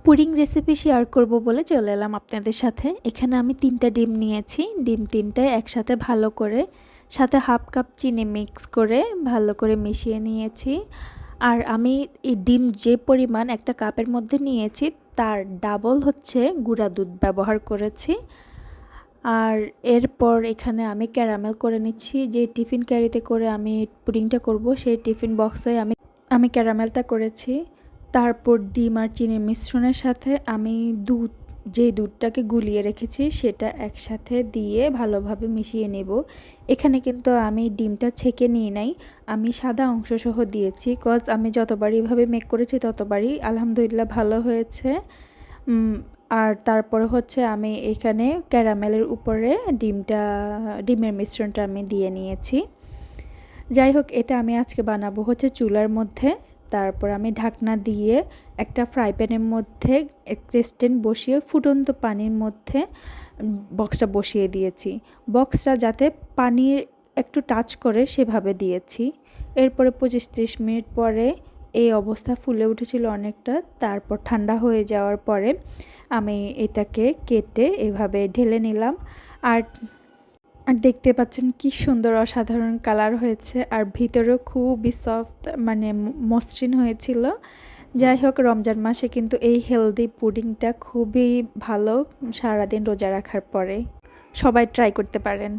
Pudding recipe share করব বলে চলে এলাম আপনাদের সাথে। এখানে আমি 3টা ডিম নিয়েছি। ডিম 3টায় একসাথে ভালো করে সাথে হাফ কাপ চিনি মিক্স করে ভালো করে মিশিয়ে নিয়েছি। আর আমি এই ডিম যে পরিমাণ একটা কাপের মধ্যে নিয়েছি তার ডাবল হচ্ছে গুঁড়া দুধ ব্যবহার করেছি। আর এরপর এখানে আমি ক্যারামেল করে নিচ্ছি। যে টিফিন ক্যারিতে করে আমি পুডিংটা করব সেই টিফিন বক্সে আমি ক্যারামেলটা করেছি। তারপর ডিম আর চিনির মিশ্রণের সাথে আমি যে দুধটাকে গুলিয়ে রেখেছি সেটা একসাথে দিয়ে ভালোভাবে মিশিয়ে নেব। এখানে কিন্তু আমি ডিমটা ছেঁকে নিই নাই, আমি সাদা অংশ সহ দিয়েছি। আমি যতবারই এভাবে মেক করেছি ততবারই আলহামদুলিল্লাহ ভালো হয়েছে। আর তারপরে হচ্ছে আমি এখানে ক্যারামেলের উপরে ডিমের মিশ্রণটা আমি দিয়ে নিয়েছি। যাই হোক, এটা আমি আজকে বানাবো হচ্ছে চুলার মধ্যে। তারপর আমি ঢাকনা দিয়ে একটা ফ্রাই প্যানের মধ্যে স্ট্যান্ড বসিয়ে ফুটন্ত পানির মধ্যে বক্সটা বসিয়ে দিয়েছি। বক্সটা যাতে পানির একটু টাচ করে সেভাবে দিয়েছি। এরপরে 25-30 মিনিট পরে এই অবস্থা ফুলে উঠেছিল অনেকটা। তারপর ঠান্ডা হয়ে যাওয়ার পরে আমি এটাকে কেটে এভাবে ঢেলে নিলাম। আর দেখতে পাচ্ছেন কি সুন্দর অসাধারণ কালার হয়েছে, আর ভিতরেও খুবই সফট মানে মসৃণ হয়েছিল। যাই হোক, রমজান মাসে কিন্তু এই হেলদি পুডিংটা খুবই ভালো সারাদিন রোজা রাখার পরে। সবাই ট্রাই করতে পারেন।